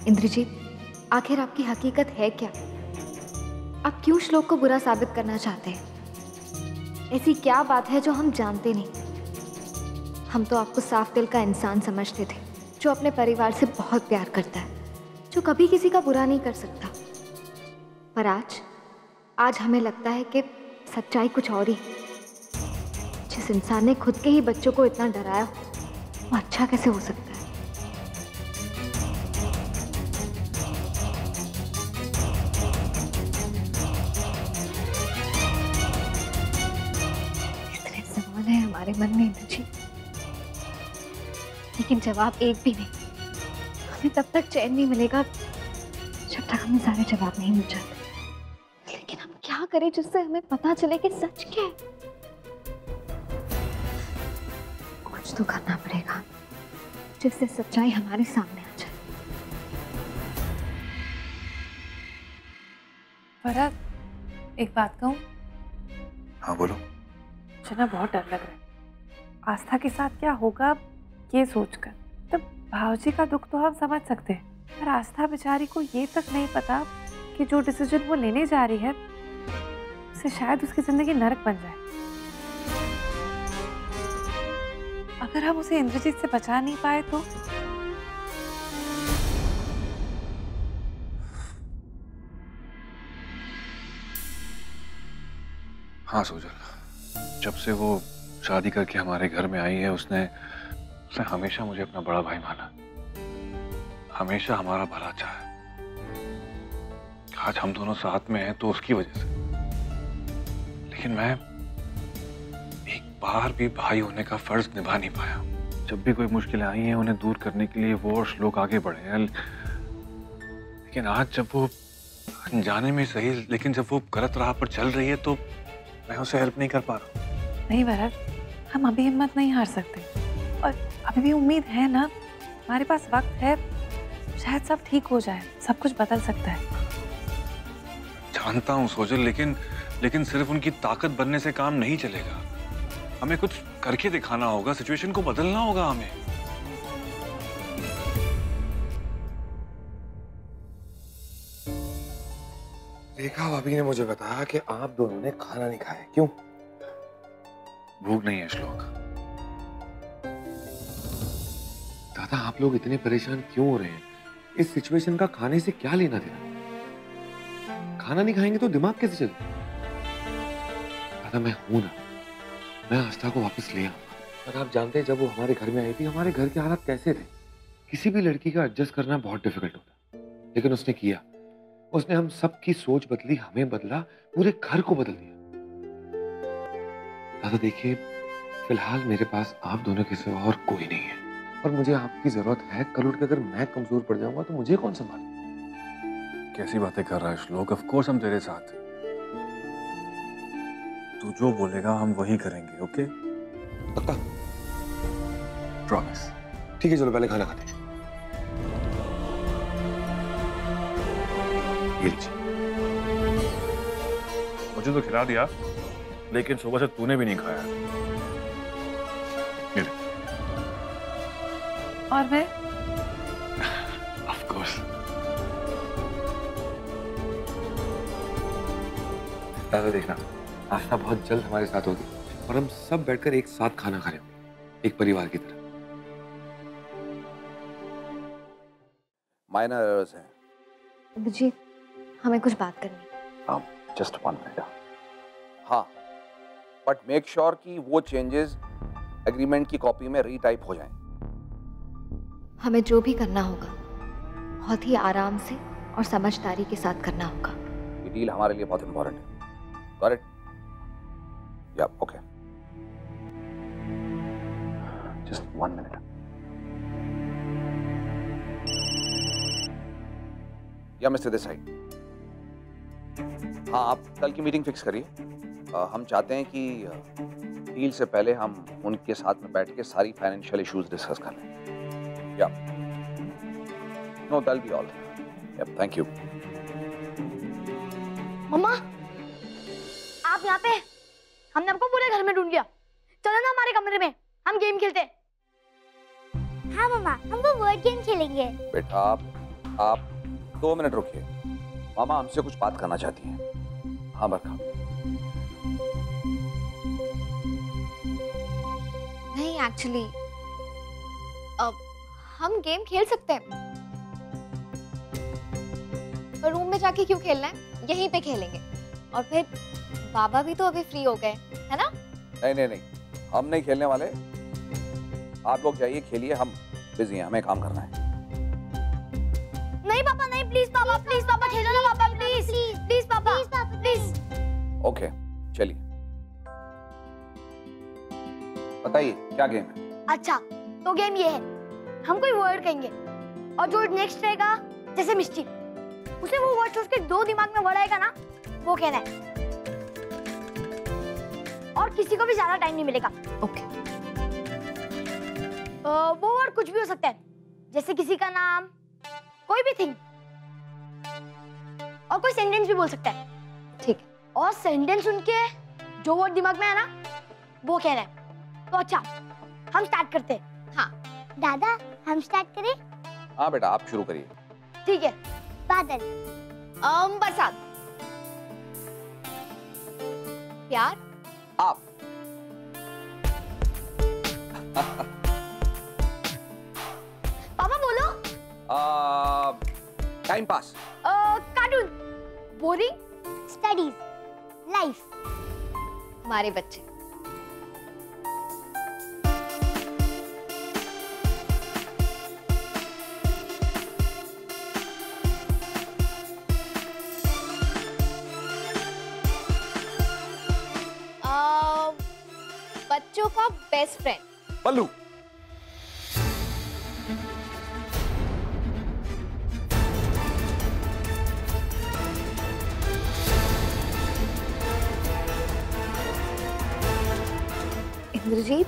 इंद्रजीत, आखिर आपकी हकीकत है क्या? आप क्यों श्लोक को बुरा साबित करना चाहते हैं? ऐसी क्या बात है जो हम जानते नहीं? हम तो आपको साफ दिल का इंसान समझते थे, जो अपने परिवार से बहुत प्यार करता है, जो कभी किसी का बुरा नहीं कर सकता। पर आज हमें लगता है कि सच्चाई कुछ और ही। जिस इंसान ने खुद के ही बच्चों को इतना डराया, वो अच्छा कैसे हो सकता है? है हमारे मन में इंद्रजीत, लेकिन जवाब एक भी नहीं। हमें तब तक चैन नहीं मिलेगा जब तक हमें सारे जवाब नहीं मिल जाते। लेकिन हम क्या करें जिससे हमें पता चले कि सच क्या है? कुछ तो करना पड़ेगा जिससे सच्चाई हमारे सामने आ जाए। भरत, एक बात कहूं? हाँ बोलो। मुझे ना बहुत डर लग रहा है। आस्था के साथ क्या होगा ये सोचकर। तब भावजी का दुख तो हम समझ सकते हैं, पर आस्था बेचारी को ये तक नहीं पता कि जो डिसीजन वो लेने जा रही है उससे शायद उसकी जिंदगी नरक बन जाए। अगर हम उसे इंद्रजीत से बचा नहीं पाए तो? हाँ सोजल, जब से वो शादी करके हमारे घर में आई है उसने हमेशा मुझे अपना बड़ा भाई माना, हमेशा हमारा भला चाहा। आज हम दोनों साथ में हैं तो उसकी वजह से, लेकिन मैं एक बार भी भाई होने का फर्ज निभा नहीं पाया। जब भी कोई मुश्किलें आई हैं उन्हें दूर करने के लिए वो और श्लोक आगे बढ़े हैं, लेकिन आज जब वो अनजाने में सही, लेकिन जब वो गलत राह पर चल रही है तो मैं उसे हेल्प नहीं कर पा रहा। नहीं भरत, हम अभी हिम्मत नहीं हार सकते और अभी भी उम्मीद है ना, हमारे पास वक्त है, शायद सब ठीक हो जाए, सब कुछ बदल सकता है। जानता हूँ सोजल, लेकिन सिर्फ उनकी ताकत बनने से काम नहीं चलेगा। हमें कुछ करके दिखाना होगा, सिचुएशन को बदलना होगा हमें। रेखा भाभी ने मुझे बताया कि आप दोनों ने खाना नहीं खाया, क्यों? भूख नहीं है श्लोक। दादा, आप लोग इतने परेशान क्यों हो रहे हैं? इस सिचुएशन का खाने से क्या लेना देना? खाना नहीं खाएंगे तो दिमाग कैसे चले? दादा, मैं हूं ना, मैं आस्था को वापस ले आऊंगा। पर आप जानते हैं, जब वो हमारे घर में आई थी, हमारे घर के हालात कैसे थे? किसी भी लड़की का एडजस्ट करना बहुत डिफिकल्ट होता, लेकिन उसने किया। उसने हम सबकी सोच बदली, हमें बदला, पूरे घर को बदल दिया। दादा देखिए, फिलहाल मेरे पास आप दोनों के सिवा और कोई नहीं है, और मुझे आपकी जरूरत है। कल उठ के अगर मैं कमजोर पड़ जाऊंगा तो मुझे कौन संभाले? कैसी बातें कर रहा है श्लोक? ऑफ कोर्स हम तेरे साथ हैं। तू जो बोलेगा हम वही करेंगे, ओके? पक्का? प्रॉमिस। ठीक है, चलो पहले खाना खाते हैं। ये लीजिए। मुझे तो खिला दिया, लेकिन सुबह से तूने भी नहीं खाया। और मैं? Of course. दादा देखना, आस्था बहुत जल्द हमारे साथ होगी और हम सब बैठकर एक साथ खाना खा रहे होंगे, एक परिवार की तरह। माइनर एरर्स हैं। जी, हमें कुछ बात करनी। Just 1 minute. हाँ, बट मेक श्योर कि वो चेंजेस एग्रीमेंट की कॉपी में रीटाइप हो जाएं। हमें जो भी करना होगा बहुत ही आराम से और समझदारी के साथ करना होगा। ये डील हमारे लिए बहुत इंपॉर्टेंट है। Got it? या ओके। Just 1 minute. या मिस्टर देसाई, हाँ आप कल की मीटिंग फिक्स करिए। हम चाहते हैं कि डील से पहले हम उनके साथ में बैठ के सारी फाइनेंशियल इश्यूज डिस्कस कर लें। या no, that will be all. Yup, thank you. मम्मा, आप यहाँ पे? हमने आपको पूरे घर में ढूंढ लिया। चलो ना हमारे कमरे में, हम गेम खेलते हैं। हाँ मम्मा, हम वो वर्ड गेम खेलेंगे। बेटा आप 2 मिनट रुकिए, मामा हमसे कुछ बात करना चाहती हैं। हाँ बरखा। नहीं एक्चुअली अब हम गेम खेल सकते हैं, पर रूम में जाके क्यों खेलना है, यहीं पे खेलेंगे। और फिर बाबा भी तो अभी फ्री हो गए, है ना? नहीं नहीं नहीं, हम नहीं खेलने वाले। आप लोग जाइए खेलिए, हम बिजी हैं, हमें काम करना है। नहीं पापा नहीं, प्लीज पापा, प्लीज पापा खेलो ना पापा, प्लीज प्लीज पापा, प्लीज। ओके चलिए, बताइए क्या गेम है? अच्छा तो गेम ये है, हम कोई वर्ड कहेंगे और जो नेक्स्ट रहेगा, जैसे मिस्टी, उसे वो वर्ड सोच के 2 दिमाग में वर्ड आएगा ना, वो कहना है। और किसी को भी ज्यादा टाइम नहीं मिलेगा। ओके। वो वर्ड कुछ भी हो सकता है, जैसे किसी का नाम, कोई भी थिंग, और कोई सेंटेंस भी बोल सकता है। ठीक है। और सेंटेंस सुन के जो वर्ड दिमाग में है ना, वो कहना है। तो अच्छा, हम स्टार्ट करते हैं। हाँ। दादा हम स्टार्ट करें? हाँ बेटा आप शुरू करिए। ठीक है। बादल। बरसात। प्यार। आप। पापा बोलो। Time pass. Cartoon. Boring. Studies. Life. हमारे बच्चे। बच्चों का बेस्ट फ्रेंड। बल्लू। इंद्रजीत,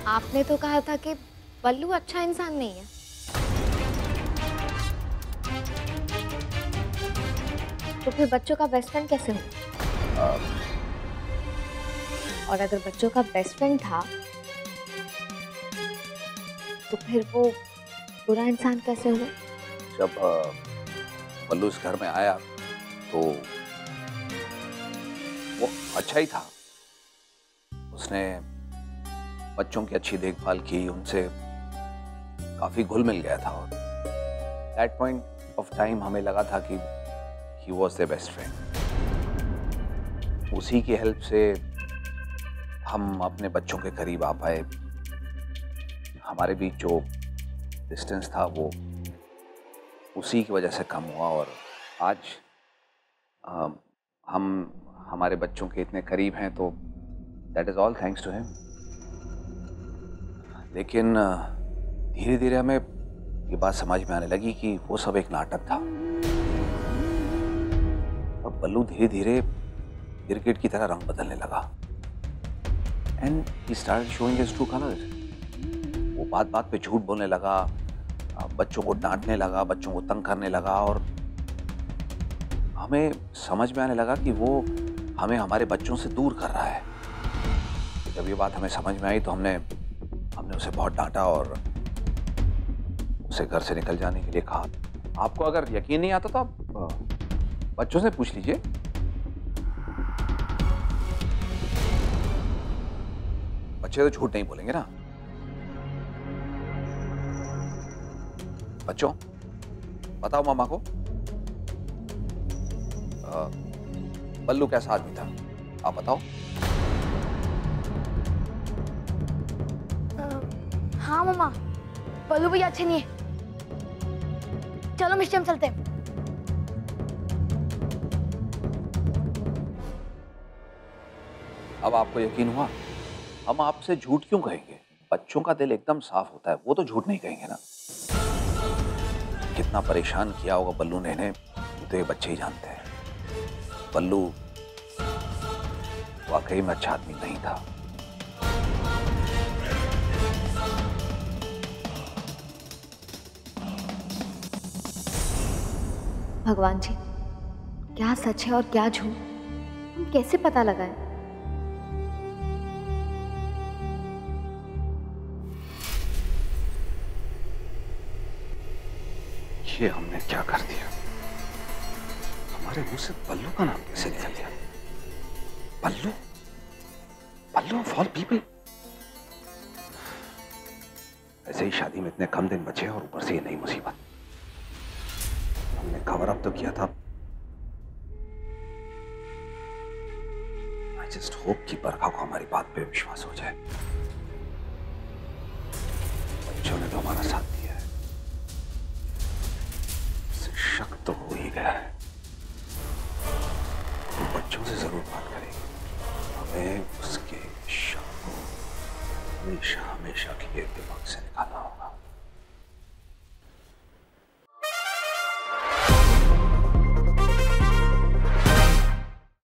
आपने तो कहा था कि बल्लू अच्छा इंसान नहीं है। तो फिर बच्चों का बेस्ट फ्रेंड कैसे हो? और अगर बच्चों का बेस्ट फ्रेंड था, तो फिर वो बुरा इंसान कैसे हुआ? जब बल्लू इस घर में आया तो वो अच्छा ही था। उसने बच्चों की अच्छी देखभाल की, उनसे काफी घुल मिल गया था। और दैट पॉइंट ऑफ टाइम हमें लगा था कि he was the best friend. उसी की हेल्प से हम अपने बच्चों के करीब आ पाए। हमारे बीच जो डिस्टेंस था वो उसी की वजह से कम हुआ, और आज हम हमारे बच्चों के इतने करीब हैं, तो that is all thanks to him. लेकिन धीरे धीरे हमें ये बात समझ में आने लगी कि वो सब एक नाटक था। अब बल्लू धीरे धीरे क्रिकेट की तरह रंग बदलने लगा। And he started showing his true colours. वो बात बात पे झूठ बोलने लगा, बच्चों को डांटने लगा, बच्चों को तंग करने लगा, और हमें समझ में आने लगा कि वो हमें हमारे बच्चों से दूर कर रहा है। जब ये बात हमें समझ में आई तो हमने उसे बहुत डांटा और उसे घर से निकल जाने के लिए कहा। आपको अगर यकीन नहीं आता तो आप बच्चों से पूछ लीजिए। बच्चे तो झूठ नहीं बोलेंगे ना। बच्चों बताओ मामा को, बल्लू कैसा आदमी था, आप बताओ। हाँ मामा, बल्लू भैया अच्छे नहीं है। चलो मिस्टी हम चलते हैं। अब आपको यकीन हुआ? हम आपसे झूठ क्यों कहेंगे? बच्चों का दिल एकदम साफ होता है, वो तो झूठ नहीं कहेंगे ना। कितना परेशान किया होगा बल्लू ने इन्हें, तो ये बच्चे ही जानते हैं। बल्लू वाकई में अच्छा आदमी नहीं था। भगवान जी, क्या सच है और क्या झूठ, हम कैसे पता लगाएं? ये हमने क्या कर दिया? हमारे मुंह से पल्लू का नाम कैसे निकल गया? पल्लू? पल्लू ऑफ ऑल पीपल? ऐसे ही शादी में इतने कम दिन बचे और ऊपर से ये नई मुसीबत। हमने कवर अप तो किया था। आई जस्ट होप कि बरखा को हमारी बात पे विश्वास हो जाए। बच्चों ने तो हमारा साथ दिया है, इससे शक तो हो ही गया है। वो बच्चों से जरूर बात करेंगे, हमें उसके शक को हमेशा हमेशा के लिए दिमाग से निकाल